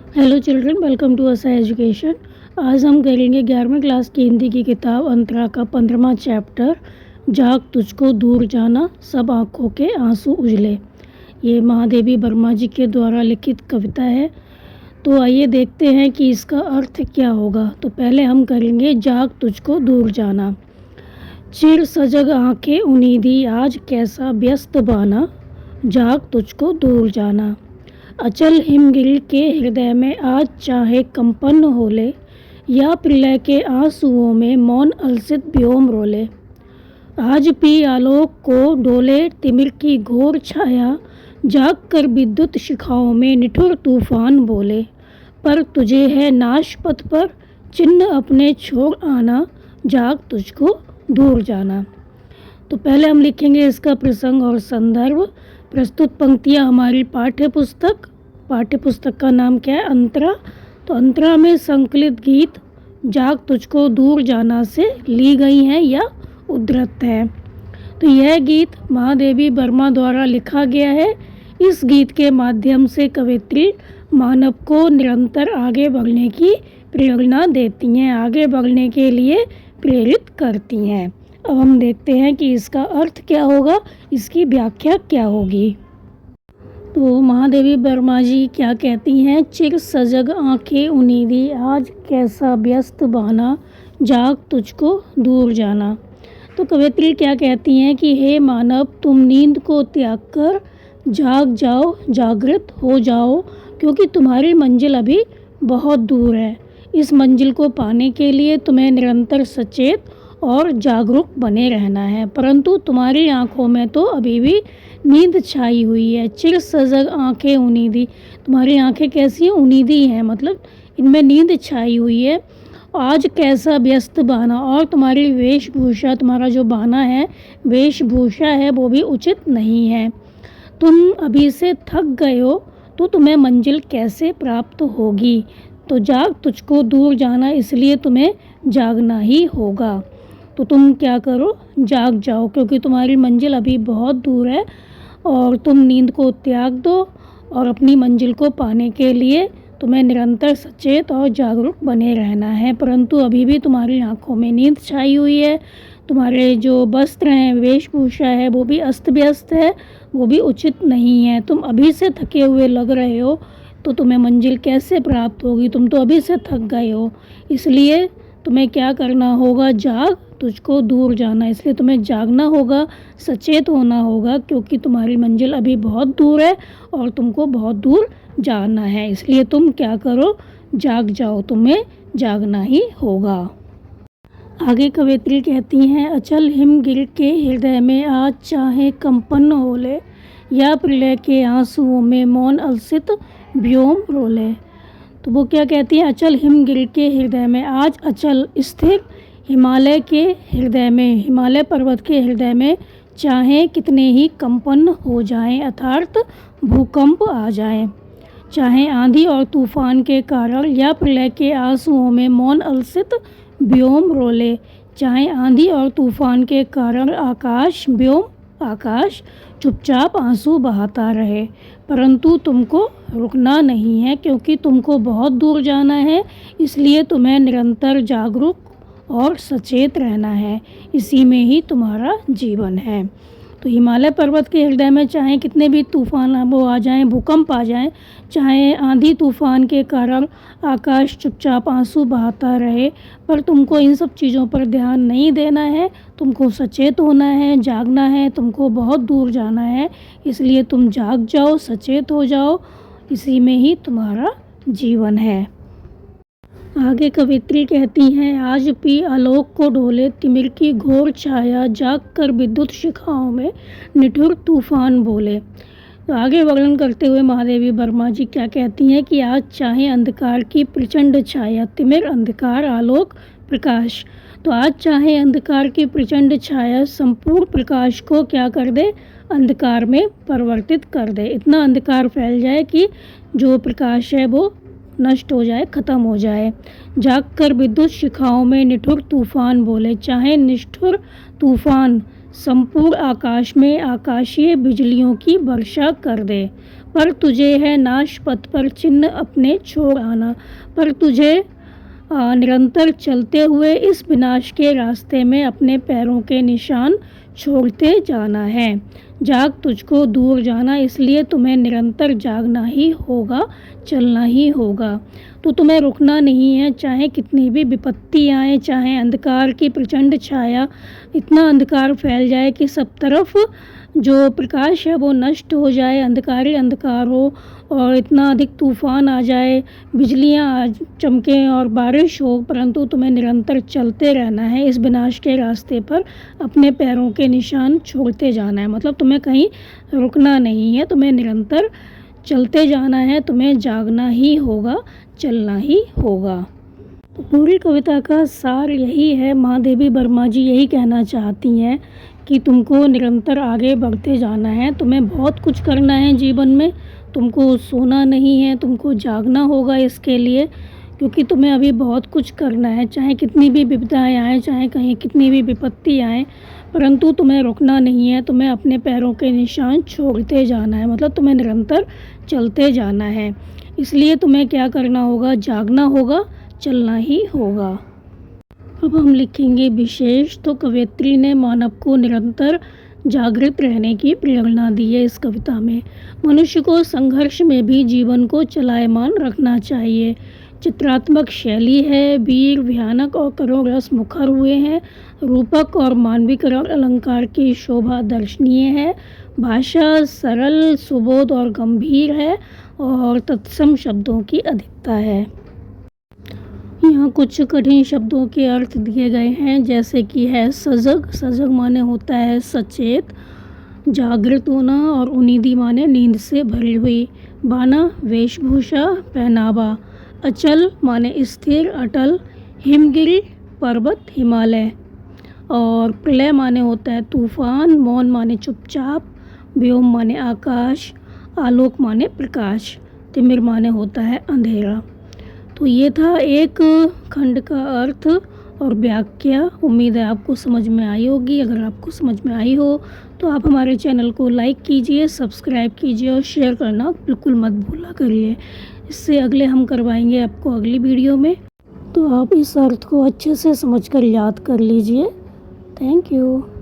Hello children, welcome to असा education. आज हम करेंगे 11वीं क्लास की हिंदी की किताब अंतरा का 15वां चैप्टर जाग तुझको दूर जाना सब आँखों के आंसू उजले। ये महादेवी वर्मा जी के द्वारा लिखित कविता है। तो आइए देखते हैं कि इसका अर्थ क्या होगा। तो पहले हम करेंगे जाग तुझको दूर जाना। चिर सजग आँखें उन्नीदी आज कैसा व्यस्त बाना, जाग तुझको दूर जाना। अचल हिमगिरी के हृदय में आज चाहे कंपन होले, या प्रलय के आंसुओं में मौन अलसित व्योम रोले। आज पी आलोक को डोले तिमिर की घोर छाया, जाग कर विद्युत शिखाओं में निठुर तूफान बोले। पर तुझे है नाश पथ पर चिन्ह अपने छोड़ आना, जाग तुझको दूर जाना। तो पहले हम लिखेंगे इसका प्रसंग और संदर्भ। प्रस्तुत पंक्तियाँ हमारी पाठ्यपुस्तक का नाम क्या है? अंतरा। तो अंतरा में संकलित गीत जाग तुझको दूर जाना से ली गई हैं या उद्धृत है। तो यह गीत महादेवी वर्मा द्वारा लिखा गया है। इस गीत के माध्यम से कवित्री मानव को निरंतर आगे बढ़ने की प्रेरणा देती हैं, आगे बढ़ने के लिए प्रेरित करती हैं। अब हम देखते हैं कि इसका अर्थ क्या होगा, इसकी व्याख्या क्या होगी। तो महादेवी वर्मा जी क्या कहती हैं? चिर सजग आंखें उन्नीदी आज कैसा व्यस्त बहाना, जाग तुझको दूर जाना। तो कवित्री क्या कहती हैं कि हे मानव, तुम नींद को त्याग कर जाग जाओ, जागृत हो जाओ, क्योंकि तुम्हारी मंजिल अभी बहुत दूर है। इस मंजिल को पाने के लिए तुम्हें निरंतर सचेत और जागरूक बने रहना है, परंतु तुम्हारी आंखों में तो अभी भी नींद छाई हुई है। चिर सजग आंखें उन्नीदी, तुम्हारी आंखें कैसी हैं? उन्नीदी हैं, मतलब इनमें नींद छाई हुई है। आज कैसा व्यस्त बहाना, और तुम्हारी वेशभूषा, तुम्हारा जो बहाना है, वेशभूषा है, वो भी उचित नहीं है। तुम अभी से थक गए हो तो तुम्हें मंजिल कैसे प्राप्त होगी। तो जाग तुझको दूर जाना, इसलिए तुम्हें जागना ही होगा। तो तुम क्या करो? जाग जाओ, क्योंकि तुम्हारी मंजिल अभी बहुत दूर है और तुम नींद को त्याग दो, और अपनी मंजिल को पाने के लिए तुम्हें निरंतर सचेत और जागरूक बने रहना है। परंतु अभी भी तुम्हारी आंखों में नींद छाई हुई है। तुम्हारे जो वस्त्र हैं, वेशभूषा है, वो भी अस्त व्यस्त है, वो भी उचित नहीं है। तुम अभी से थके हुए लग रहे हो तो तुम्हें मंजिल कैसे प्राप्त होगी? तुम तो अभी से थक गए हो, इसलिए तुम्हें क्या करना होगा? जाग तुझको दूर जाना, इसलिए तुम्हें जागना होगा, सचेत होना होगा, क्योंकि तुम्हारी मंजिल अभी बहुत दूर है और तुमको बहुत दूर जाना है। इसलिए तुम क्या करो? जाग जाओ, तुम्हें जागना ही होगा। आगे कवित्री कहती हैं, अचल हिमगिर के हृदय में आज चाहे कंपन होले, या प्रलय के आंसुओं में मौन अलसित व्योम रोले। तो वो क्या कहती हैं? अचल हिमगिर के हृदय में, आज अचल स्थिर हिमालय के हृदय में, हिमालय पर्वत के हृदय में चाहे कितने ही कंपन हो जाएं, अर्थात भूकंप आ जाएं, चाहे आंधी और तूफान के कारण या प्रलय के आंसुओं में मौन अलसित व्योम रोले, चाहे आंधी और तूफान के कारण आकाश चुपचाप आंसू बहाता रहे, परंतु तुमको रुकना नहीं है, क्योंकि तुमको बहुत दूर जाना है। इसलिए तुम्हें निरंतर जागरूक और सचेत रहना है, इसी में ही तुम्हारा जीवन है। तो हिमालय पर्वत के हृदय में चाहे कितने भी तूफान वो आ जाएं, भूकंप आ जाएं, चाहे आंधी तूफान के कारण आकाश चुपचाप आंसू बहाता रहे, पर तुमको इन सब चीज़ों पर ध्यान नहीं देना है। तुमको सचेत होना है, जागना है, तुमको बहुत दूर जाना है, इसलिए तुम जाग जाओ, सचेत हो जाओ, इसी में ही तुम्हारा जीवन है। आगे कवित्री कहती हैं, आज पी आलोक को ढोले तिमिर की घोर छाया, जाग कर विद्युत शिखाओं में निठुर तूफान बोले। तो आगे वर्णन करते हुए महादेवी वर्मा जी क्या कहती हैं कि आज चाहे अंधकार की प्रचंड छाया, तिमिर अंधकार, आलोक प्रकाश। तो आज चाहे अंधकार की प्रचंड छाया संपूर्ण प्रकाश को क्या कर दे? अंधकार में परिवर्तित कर दे। इतना अंधकार फैल जाए कि जो प्रकाश है वो नष्ट हो जाए, ख़त्म हो जाए। जाग कर विद्युत शिखाओं में निठुर तूफान बोले, चाहे निष्ठुर तूफान संपूर्ण आकाश में आकाशीय बिजलियों की वर्षा कर दे, पर तुझे है नाश पथ पर चिन्ह अपने छोड़ आना। पर तुझे निरंतर चलते हुए इस विनाश के रास्ते में अपने पैरों के निशान छोड़ते जाना है। जाग तुझको दूर जाना, इसलिए तुम्हें निरंतर जागना ही होगा, चलना ही होगा। तो तुम्हें रुकना नहीं है, चाहे कितनी भी विपत्ति आए, चाहे अंधकार की प्रचंड छाया, इतना अंधकार फैल जाए कि सब तरफ जो प्रकाश है वो नष्ट हो जाए, अंधकार ही अंधकार हो, और इतना अधिक तूफान आ जाए, बिजलियाँ चमकें और बारिश हो, परंतु तुम्हें निरंतर चलते रहना है इस विनाश के रास्ते पर, अपने पैरों के निशान छोड़ते जाना है। मतलब तुम्हें कहीं रुकना नहीं है, तुम्हें निरंतर चलते जाना है, तुम्हें जागना ही होगा, चलना ही होगा। तो पूरी कविता का सार यही है, महादेवी वर्मा जी यही कहना चाहती हैं कि तुमको निरंतर आगे बढ़ते जाना है, तुम्हें बहुत कुछ करना है जीवन में, तुमको सोना नहीं है, तुमको जागना होगा इसके लिए, क्योंकि तुम्हें अभी बहुत कुछ करना है, चाहे कितनी भी विपदाएँ आएँ, चाहे कहीं कितनी भी विपत्ति आए, परंतु तुम्हें रुकना नहीं है, तुम्हें अपने पैरों के निशान छोड़ते जाना है, मतलब तुम्हें निरंतर चलते जाना है। इसलिए तुम्हें क्या करना होगा, जागना होगा, चलना ही होगा। अब हम लिखेंगे विशेष। तो कवयित्री ने मानव को निरंतर जागृत रहने की प्रेरणा दी है इस कविता में। मनुष्य को संघर्ष में भी जीवन को चलायमान रखना चाहिए। चित्रात्मक शैली है, वीर, भयानक और करुण रस मुखर हुए हैं। रूपक और मानविकरण अलंकार की शोभा दर्शनीय है। भाषा सरल, सुबोध और गंभीर है, और तत्सम शब्दों की अधिकता है। यहाँ कुछ कठिन शब्दों के अर्थ दिए गए हैं, जैसे कि है सजग, सजग माने होता है सचेत, जागृत होना, और उन्नीदी माने नींद से भरी हुई। बाना वेशभूषा, पहनावा। अचल माने स्थिर, अटल, हिमगिरी पर्वत, हिमालय। और प्रलय माने होता है तूफान, मौन माने चुपचाप, व्योम माने आकाश, आलोक माने प्रकाश, तिमिर माने होता है अंधेरा। तो ये था एक खंड का अर्थ और व्याख्या। उम्मीद है आपको समझ में आई होगी। अगर आपको समझ में आई हो तो आप हमारे चैनल को लाइक कीजिए, सब्सक्राइब कीजिए और शेयर करना बिल्कुल मत भूला करिए। इससे अगले हम करवाएंगे आपको अगली वीडियो में। तो आप इस अर्थ को अच्छे से समझकर याद कर लीजिए। Thank you.